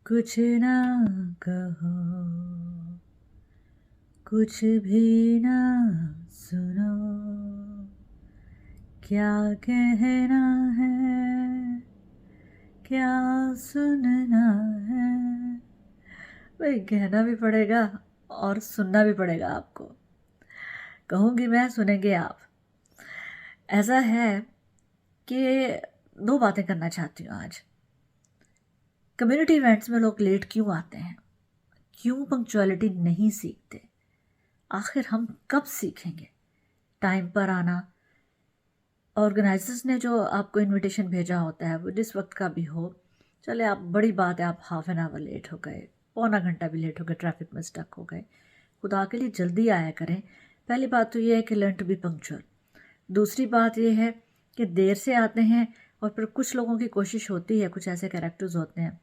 कुछ ना कहो, कुछ भी ना सुनो, क्या कहना है, क्या सुनना है। भाई कहना भी पड़ेगा और सुनना भी पड़ेगा आपको। कहूँगी मैं, सुनेंगे आप। ऐसा है कि दो बातें करना चाहती हूँ आज। कम्युनिटी इवेंट्स में लोग लेट क्यों आते हैं, क्यों पंक्चुअलिटी नहीं सीखते, आखिर हम कब सीखेंगे टाइम पर आना। ऑर्गेनाइजर्स ने जो आपको इनविटेशन भेजा होता है वो जिस वक्त का भी हो, चले आप, बड़ी बात है आप हाफ एन आवर लेट हो गए, पौना घंटा भी लेट हो गए, ट्रैफिक में स्टक हो गए, खुदा के लिए जल्दी आया करें। पहली बात तो ये है कि लर्न टू बी पंक्चुअल। दूसरी बात ये है कि देर से आते हैं और फिर कुछ लोगों की कोशिश होती है, कुछ ऐसे कैरेक्टर्स होते हैं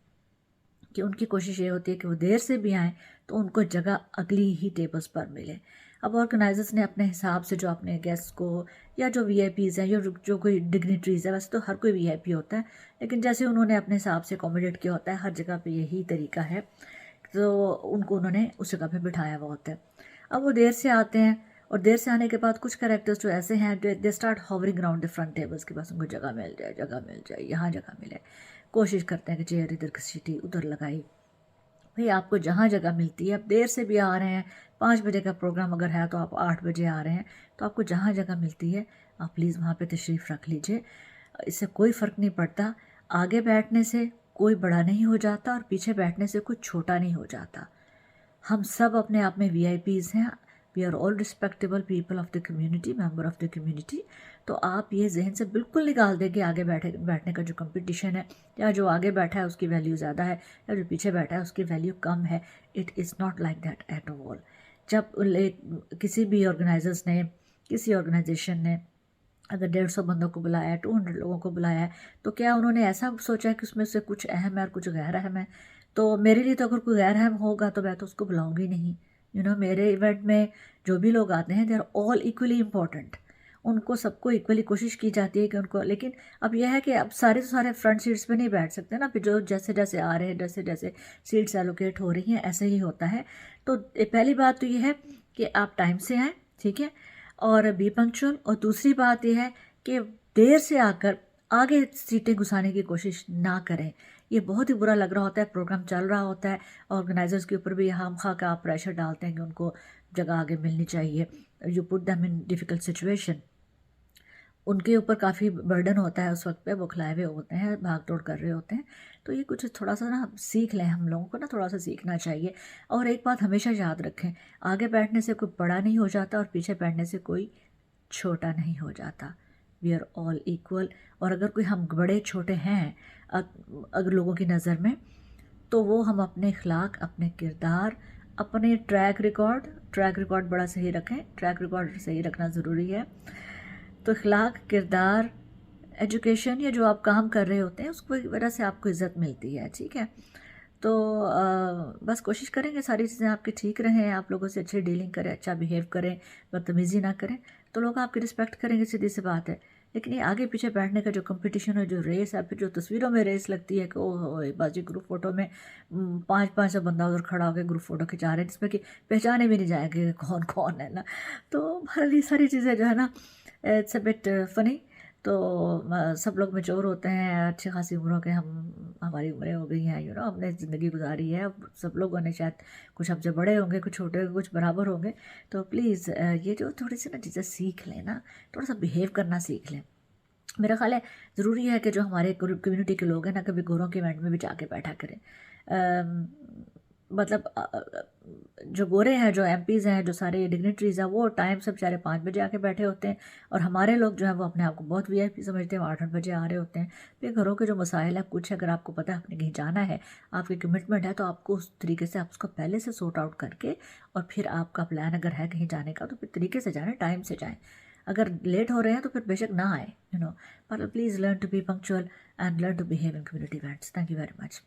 कि उनकी कोशिश ये होती है कि वो देर से भी आएँ तो उनको जगह अगली ही टेबल्स पर मिले। अब ऑर्गेनाइजर्स ने अपने हिसाब से जो अपने गेस्ट को या जो वीआईपीज़ हैं या जो कोई डिग्निटरीज़ है, वैसे तो हर कोई वीआईपी होता है, लेकिन जैसे उन्होंने अपने हिसाब से अकोमोडेट किया होता है, हर जगह पे यही तरीका है, तो उनको उन्होंने उस जगह पे बिठाया हुआ होता है। अब वो देर से आते हैं और देर से आने के बाद कुछ कैरेक्टर्स जो ऐसे हैं, they start hovering around the front tables के पास, उनको जगह मिल जाए, जगह मिल जाए, यहाँ जगह मिले। कोशिश करते हैं कि चेयर इधर घसीटी उधर लगाई। भाई आपको जहाँ जगह मिलती है, आप देर से भी आ रहे हैं, 5 बजे का प्रोग्राम अगर है तो आप 8 बजे आ रहे हैं, तो आपको जहाँ जगह मिलती है आप प्लीज़ वहाँ पे तशरीफ़ रख लीजिए। इससे कोई फ़र्क नहीं पड़ता, आगे बैठने से कोई बड़ा नहीं हो जाता और पीछे बैठने से कुछ छोटा नहीं हो जाता। हम सब अपने आप में वीआईपीज़ हैं, we are all respectable people of the community, member of the community. तो आप ये जहन से बिल्कुल निकाल दें कि आगे बैठने का जो कंपटीशन है, या जो आगे बैठा है उसकी वैल्यू ज़्यादा है या जो पीछे बैठा है उसकी वैल्यू कम है। It is not like that at all. जब किसी भी ऑर्गेनाइजर्स ने, किसी ऑर्गेनाइजेशन ने अगर 150 बंदों को बुलाया है, 200 लोगों को बुलाया है, तो क्या उन्होंने ऐसा सोचा है कि उसमें से कुछ अहम है और कुछ गैर अहम है? तो मेरे लिए तो अगर कोई गैर अहम होगा तो मैं तो उसको बुलाऊंगी नहीं। मेरे इवेंट में जो भी लोग आते हैं, they are all equally important. उनको सबको इक्वली कोशिश की जाती है कि उनको, लेकिन अब यह है कि अब सारे सारे फ्रंट सीट्स पे नहीं बैठ सकते ना, फिर जो जैसे जैसे आ रहे हैं, जैसे जैसे सीट्स एलोकेट हो रही हैं, ऐसे ही होता है। तो पहली बात तो ये है कि आप टाइम से आएँ, ठीक है, और बी पंक्चुअल। और दूसरी बात यह है कि देर से आकर आगे सीटें घुसाने की कोशिश ना करें। ये बहुत ही बुरा लग रहा होता है, प्रोग्राम चल रहा होता है, ऑर्गेनाइजर्स के ऊपर भी हम खा का आप प्रेशर डालते हैं कि उनको जगह आगे मिलनी चाहिए। You put them in difficult situation. उनके ऊपर काफ़ी बर्डन होता है उस वक्त पे, वो खिलाए हुए होते हैं, भाग दौड़ कर रहे होते हैं। तो ये कुछ थोड़ा सा ना सीख लें, हम लोगों को ना थोड़ा सा सीखना चाहिए। और एक बात हमेशा याद रखें, आगे बैठने से कोई बड़ा नहीं हो जाता और पीछे बैठने से कोई छोटा नहीं हो जाता। We are all equal. और अगर कोई हम बड़े छोटे हैं अगर लोगों की नज़र में, तो वो हम अपने अखलाक, अपने किरदार, अपने ट्रैक रिकॉर्ड बड़ा सही रखें, ट्रैक रिकॉर्ड सही रखना ज़रूरी है। तो अखलाक, किरदार, एजुकेशन या जो आप काम कर रहे होते हैं उसकी वजह से आपको इज़्ज़त मिलती है, ठीक है। तो बस कोशिश करेंगे सारी चीज़ें आपकी ठीक रहें, आप लोगों से अच्छी डीलिंग करें, अच्छा बिहेव करें, बदतमीज़ी ना करें, तो लोग आपकी रिस्पेक्ट करेंगे, सीधी सी बात है। लेकिन ये आगे पीछे बैठने का जो कंपटीशन है, जो रेस है, फिर जो तस्वीरों में रेस लगती है कि ओह बाजी ग्रुप फ़ोटो में 500 बंदा उधर खड़ा होकर ग्रुप फ़ोटो खिंचा रहे हैं, जिसमें कि पहचाने भी नहीं जाएंगे कौन कौन है ना। तो भली सारी चीज़ें जो है ना, इट्स अ बिट फ़नी। तो सब लोग मैच्योर होते हैं, अच्छी खासी उम्रों के, हम हमारी उम्रें हो गई हैं, हमने ज़िंदगी गुजारी है। अब सब लोगों ने शायद कुछ हमसे बड़े होंगे, कुछ छोटे होंगे, कुछ बराबर होंगे। तो प्लीज़ ये जो थोड़ी सी ना चीज़ें सीख लें ना, थोड़ा सा बिहेव करना सीख लें। मेरा ख़्याल है ज़रूरी है कि जो हमारे कम्युनिटी के लोग हैं ना, कभी गोरों के इवेंट में भी जाके बैठा करें। अम, मतलब जो गोरे हैं, जो एमपीज़ हैं, जो सारे डिग्निटरीज़ हैं, वो टाइम से बेचारे 5 बजे आके बैठे होते हैं। और हमारे लोग जो हैं वो अपने आप को बहुत वीआईपी समझते हैं, वो 8-8 बजे आ रहे होते हैं। फिर घरों के जो मसाइल है कुछ, अगर आपको पता है आपने कहीं जाना है, आपकी कमिटमेंट है, तो आपको उस तरीके से आप उसको पहले से सॉर्ट आउट करके और फिर आपका प्लान अगर है कहीं जाने का, तो फिर तरीके से जाएँ, टाइम से जाएँ। अगर लेट हो रहे हैं तो फिर बेशक ना आए, पर please learn to be punctual and learn to behave in community events. Thank you very much.